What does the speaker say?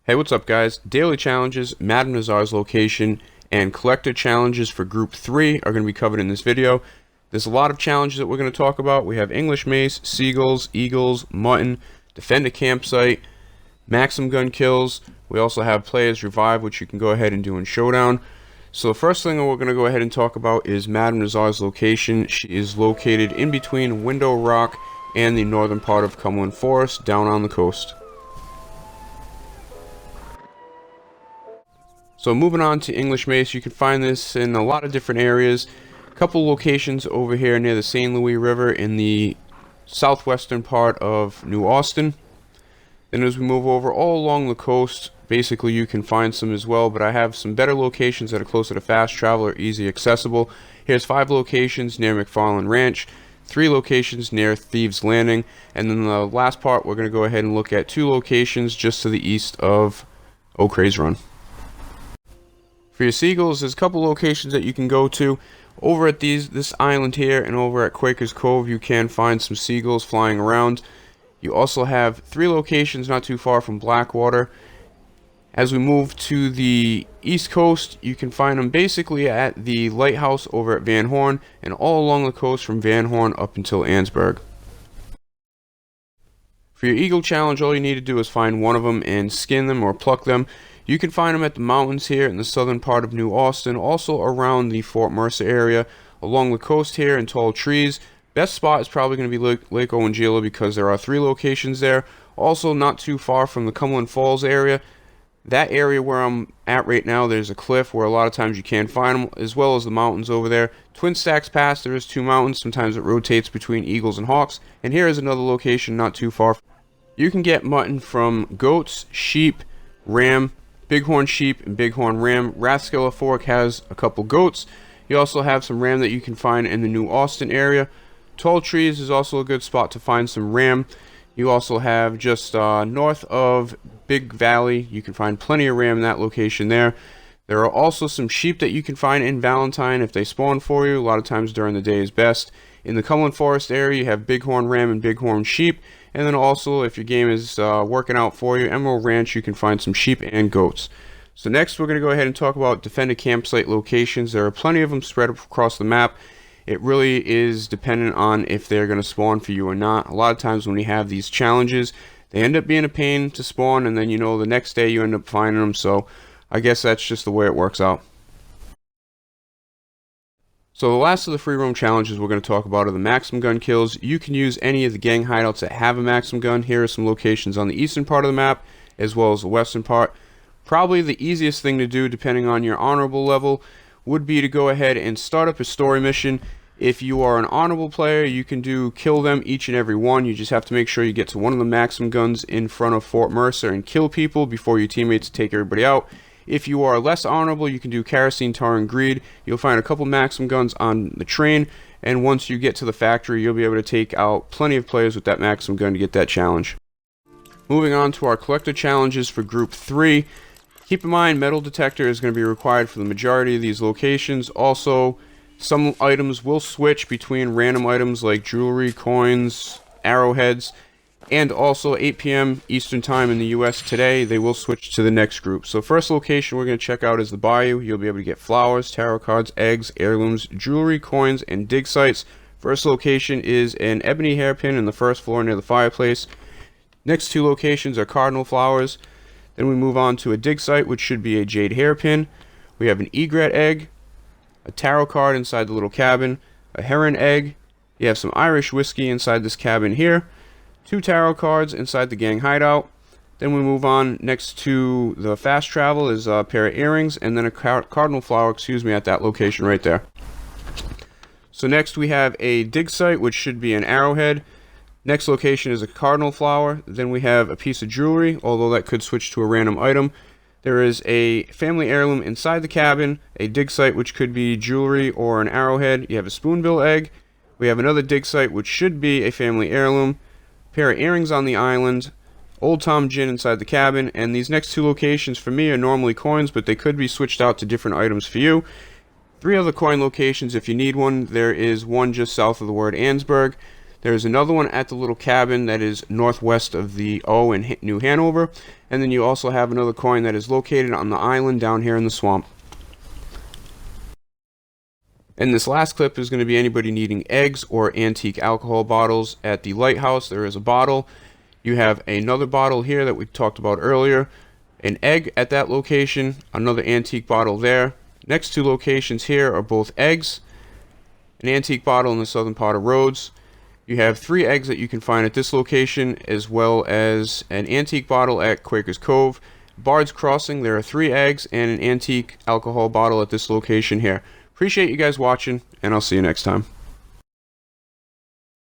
Hey, what's up guys? Daily challenges, Madame Nazar's location, and collector challenges for group 3 are going to be covered in this video. There's a lot of challenges that we're going to talk about. We have English Mace, Seagulls, Eagles, Mutton, Defend a Campsite, Maxim gun kills. We also have Players Revive, which you can go ahead and do in Showdown. So the first thing that we're going to go ahead and talk about is Madame Nazar's location. She is located in between Window Rock and the northern part of Cumberland Forest, down on the coast. So moving on to English Mace, you can find this in a lot of different areas. A couple locations over here near the St. Louis River in the southwestern part of New Austin. Then as we move over all along the coast, basically you can find some as well, but I have some better locations that are closer to fast travel or easy accessible. Here's 5 locations near McFarland Ranch, 3 locations near Thieves Landing, and then the last part we're going to go ahead and look at 2 locations just to the east of O'Crae's Run. For your Seagulls, there's a couple locations that you can go to. Over at this island here and over at Quaker's Cove, you can find some seagulls flying around. You also have 3 locations not too far from Blackwater. As we move to the east coast, you can find them basically at the lighthouse over at Van Horn and all along the coast from Van Horn up until Annesburg. For your Eagle challenge, all you need to do is find one of them and skin them or pluck them. You can find them at the mountains here in the southern part of New Austin, also around the Fort Mercer area, along the coast here in tall trees. Best spot is probably going to be Lake Owengila because there are 3 locations there. Also not too far from the Cumberland Falls area. That area where I'm at right now, there's a cliff where a lot of times you can't find them, as well as the mountains over there. Twin Stacks Pass, there is 2 mountains. Sometimes it rotates between Eagles and Hawks. And here is another location not too far. You can get mutton from goats, sheep, ram, bighorn sheep, and bighorn ram. Rathskeller Fork has a couple goats. You also have some ram that you can find in the New Austin area. Tall Trees is also a good spot to find some ram. You also have just north of Big Valley, you can find plenty of ram in that location there. There are also some sheep that you can find in Valentine if they spawn for you. A lot of times during the day is best. In the Cumberland Forest area, you have bighorn ram and bighorn sheep. And then also, if your game is working out for you, Emerald Ranch, you can find some sheep and goats. So next, we're going to go ahead and talk about Defend a Campsite locations. There are plenty of them spread across the map. It really is dependent on if they're going to spawn for you or not. A lot of times when we have these challenges, they end up being a pain to spawn, and then the next day you end up finding them. So I guess that's just the way it works out. So the last of the free roam challenges we're going to talk about are the Maxim gun kills. You can use any of the gang hideouts that have a Maxim gun. Here are some locations on the eastern part of the map as well as the western part. Probably the easiest thing to do, depending on your honorable level, would be to go ahead and start up a story mission. If you are an honorable player, you can do kill them each and every one. You just have to make sure you get to one of the Maxim guns in front of Fort Mercer and kill people before your teammates take everybody out. If you are less honorable, you can do Kerosene, Tar, and Greed. You'll find a couple Maxim guns on the train, and once you get to the factory, you'll be able to take out plenty of players with that Maxim gun to get that challenge. Moving on to our collector challenges for Group 3. Keep in mind, metal detector is going to be required for the majority of these locations. Also, some items will switch between random items like jewelry, coins, arrowheads, and also 8 p.m. Eastern Time in the US today, they will switch to the next group. So first location we're going to check out is the Bayou. You'll be able to get flowers, tarot cards, eggs, heirlooms, jewelry, coins, and dig sites. First location is an ebony hairpin in the first floor near the fireplace. Next 2 locations are cardinal flowers. Then we move on to a dig site, which should be a jade hairpin. We have an egret egg, a tarot card inside the little cabin, a heron egg. You have some Irish whiskey inside this cabin here. 2 tarot cards inside the gang hideout. Then we move on next to the fast travel is a pair of earrings and then a cardinal flower, at that location right there. So next we have a dig site, which should be an arrowhead. Next location is a cardinal flower. Then we have a piece of jewelry, although that could switch to a random item. There is a family heirloom inside the cabin, a dig site, which could be jewelry or an arrowhead. You have a spoonbill egg. We have another dig site, which should be a family heirloom. Pair of earrings on the island, Old Tom gin inside the cabin, and these next 2 locations for me are normally coins, but they could be switched out to different items for you. 3 other coin locations if you need one. There is one just south of the word Annesburg. There's another one at the little cabin that is northwest of the O in New Hanover. And then you also have another coin that is located on the island down here in the swamp. And this last clip is going to be anybody needing eggs or antique alcohol bottles. At the lighthouse, there is a bottle. You have another bottle here that we talked about earlier. An egg at that location, another antique bottle there. Next two locations here are both eggs. An antique bottle in the southern part of Rhodes. You have 3 eggs that you can find at this location, as well as an antique bottle at Quaker's Cove. Bard's Crossing, there are 3 eggs and an antique alcohol bottle at this location here. Appreciate you guys watching, and I'll see you next time.